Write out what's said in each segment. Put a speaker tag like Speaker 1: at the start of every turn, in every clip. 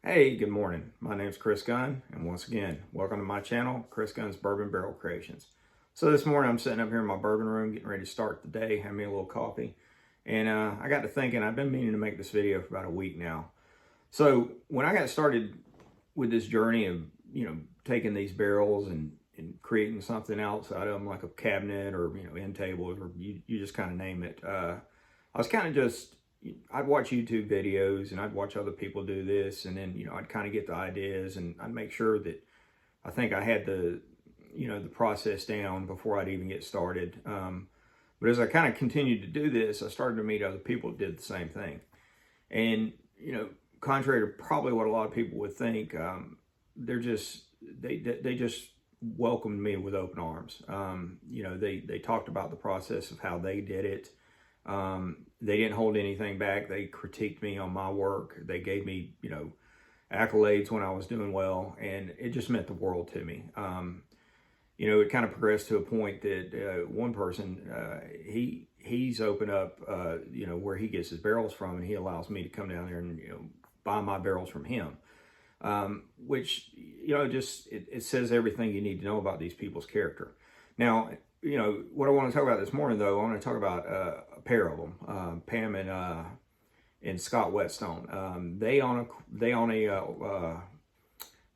Speaker 1: Hey, good morning. My name's Chris Gunn, and once again, welcome to my channel, Chris Gunn's Bourbon Barrel Creations. So this morning, I'm sitting up here in my bourbon room, getting ready to start the day, having me a little coffee, and I got to thinking, I've been meaning to make this video for about a week now. So when I got started with this journey of, taking these barrels and creating something else out of them, like a cabinet or, end tables, or you just kind of name it, I was kind of just, I'd watch YouTube videos and I'd watch other people do this, and then, I'd kind of get the ideas, and I'd make sure that I think I had the process down before I'd even get started. But as I kind of continued to do this, I started to meet other people that did the same thing. And, contrary to probably what a lot of people would think, they just welcomed me with open arms. They talked about the process of how they did it. They didn't hold anything back. They critiqued me on my work. They gave me, accolades when I was doing well, and it just meant the world to me. It kind of progressed to a point that one person, he's opened up, where he gets his barrels from, and he allows me to come down there and, buy my barrels from him. Which, it says everything you need to know about these people's character. Now, what I want to talk about this morning, though, I want to talk about a pair of them, Pam and Scott Whetstone. They own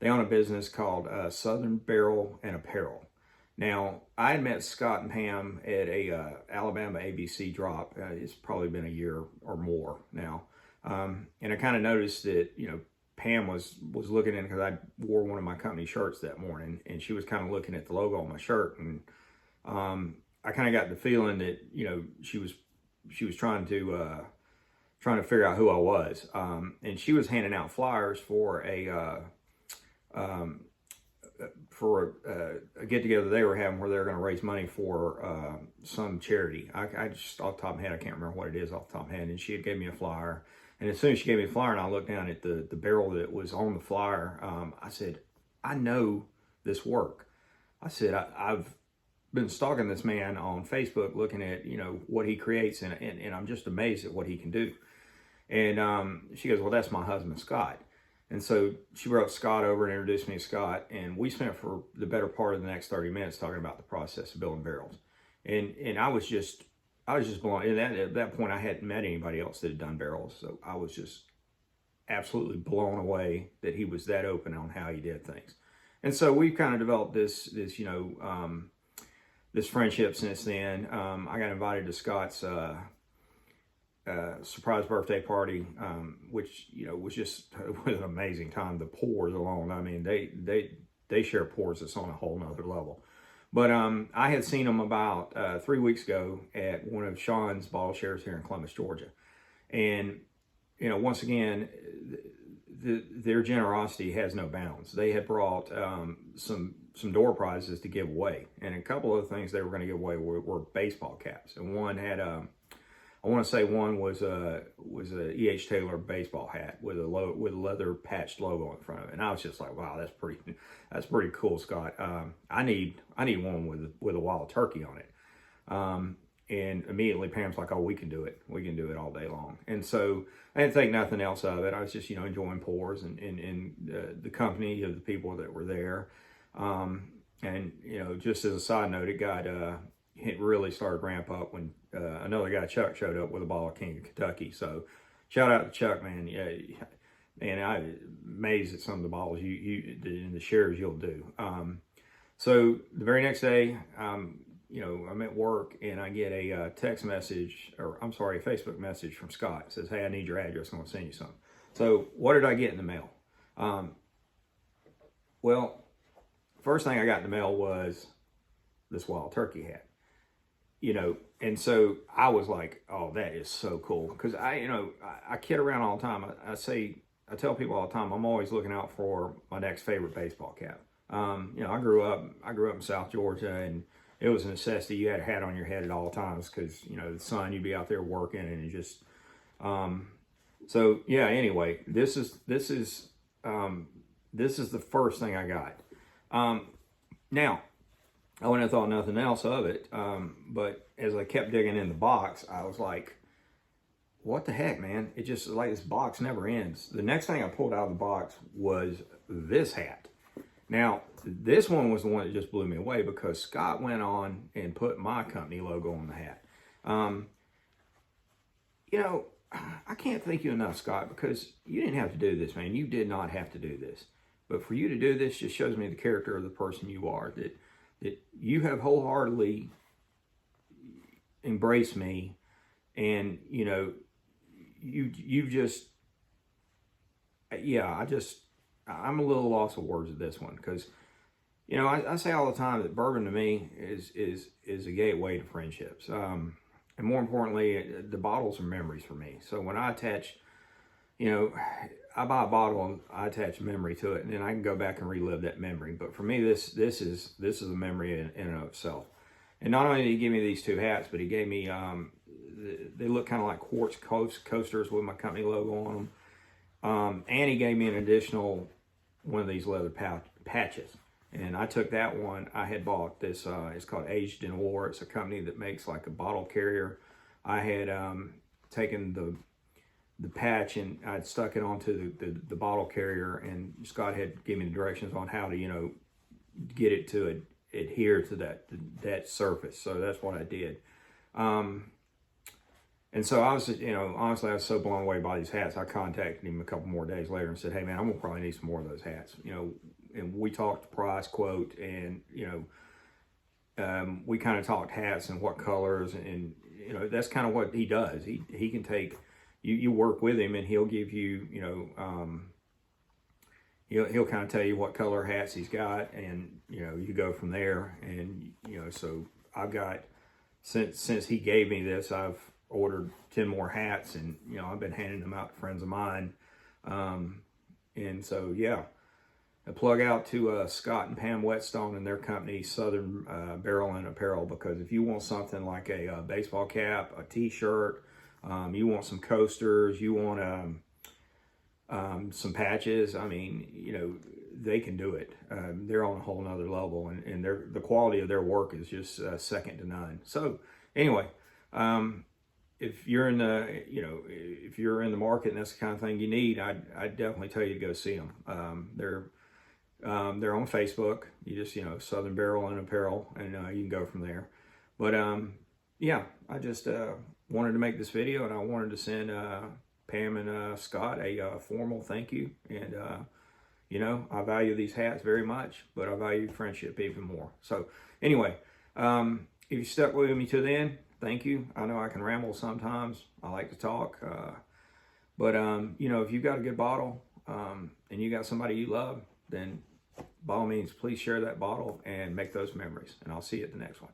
Speaker 1: a business called Southern Barrel and Apparel. Now, I had met Scott and Pam at a Alabama ABC drop. It's probably been a year or more now, and I kind of noticed that Pam was looking in, because I wore one of my company shirts that morning, and she was kind of looking at the logo on my shirt, and I kind of got the feeling that she was trying to figure out who I was, and she was handing out flyers for a get together they were having, where they were going to raise money for some charity. I just, off the top of my head, I can't remember what it is off the top of my head, and she had gave me a flyer, and as soon as she gave me a flyer and I looked down at the barrel that was on the flyer, I said, I know this work. I said, I've been stalking this man on Facebook, looking at, what he creates, and I'm just amazed at what he can do. And she goes, well, that's my husband, Scott. And so she brought Scott over and introduced me to Scott, and we spent for the better part of the next 30 minutes talking about the process of building barrels. And I was just blown. And at that point, I hadn't met anybody else that had done barrels, so I was just absolutely blown away that he was that open on how he did things. And so we've kind of developed this friendship since then. I got invited to Scott's surprise birthday party, which was just was an amazing time. The pours alone, I mean, they share pours that's on a whole nother level. But I had seen them about 3 weeks ago at one of Sean's bottle shares here in Columbus, Georgia, and once again, their generosity has no bounds. They had brought some door prizes to give away, and a couple of things they were going to give away were baseball caps, and one had I want to say one was a E.H. Taylor baseball hat with a leather patched logo in front of it, and I was just like, wow, that's pretty cool, Scott. I need one with a wild turkey on it. And immediately Pam's like, oh, we can do it all day long. And so I didn't think nothing else of it. I was just enjoying pours and the company of the people that were there. And just as a side note, it really started to ramp up when another guy, Chuck, showed up with a bottle of King of Kentucky. So shout out to Chuck, man. Yeah, and I'm amazed at some of the bottles in the shares you'll do. So the very next day, I'm at work, and I get a text message, or I'm sorry, a Facebook message from Scott. It says, hey, I need your address. I'm going to send you something. So what did I get in the mail? Well, first thing I got in the mail was this wild turkey hat. And so I was like, oh, that is so cool. Because I kid around all the time. I tell people all the time, I'm always looking out for my next favorite baseball cap. I grew up in South Georgia, and it was a necessity. You had a hat on your head at all times because, the sun, you'd be out there working, and it just, so yeah, anyway, this is the first thing I got. Now, I wouldn't have thought nothing else of it, but as I kept digging in the box, I was like, what the heck, man? It just like this box never ends. The next thing I pulled out of the box was this hat. Now, this one was the one that just blew me away because Scott went on and put my company logo on the hat. You know, I can't thank you enough, Scott, because you didn't have to do this, man. You did not have to do this. But for you to do this just shows me the character of the person you are, that you have wholeheartedly embraced me, and, you know, you just, yeah, I'm a little lost of words at this one because, you know, I say all the time that bourbon to me is a gateway to friendships. And more importantly, the bottles are memories for me. So when I attach, you know, I buy a bottle and I attach memory to it, and then I can go back and relive that memory. But for me, this is a memory in and of itself. And not only did he give me these 2 hats, but he gave me, they look kind of like quartz coasters with my company logo on them. And he gave me an additional one of these leather patches. And I took that one. I had bought this, it's called Aged in War. It's a company that makes like a bottle carrier. I had taken the patch and I'd stuck it onto the bottle carrier, and Scott had given me the directions on how to, you know, get it to adhere to that surface. So that's what I did. And so I was, you know, honestly, I was so blown away by these hats. I contacted him a couple more days later and said, hey man, I'm gonna probably need some more of those hats. You know, and we talked price quote, and, you know, we kind of talked hats and what colors, and, you know, that's kind of what he does. He can take, you work with him and he'll give you, you know, he'll kind of tell you what color hats he's got, and, you know, you go from there. And, you know, so I've got, since he gave me this, I've ordered 10 more hats, and, you know, I've been handing them out to friends of mine. And so, yeah, a plug out to Scott and Pam Whetstone and their company, Southern Barrel and Apparel, because if you want something like a baseball cap, a t-shirt, you want some coasters, you want some patches, I mean, you know, they can do it. They're on a whole nother level, and the quality of their work is just second to none. So anyway, if you're in the, you know, if you're in the market and that's the kind of thing you need, I'd definitely tell you to go see them. They're on Facebook. You just, you know, Southern Barrel and Apparel, and you can go from there. But yeah, I just wanted to make this video, and I wanted to send Pam and Scott a formal thank you. And you know, I value these hats very much, but I value friendship even more. So anyway, if you stuck with me to the end, thank you. I know I can ramble sometimes. I like to talk. But you know, if you've got a good bottle and you got somebody you love, then by all means, please share that bottle and make those memories. And I'll see you at the next one.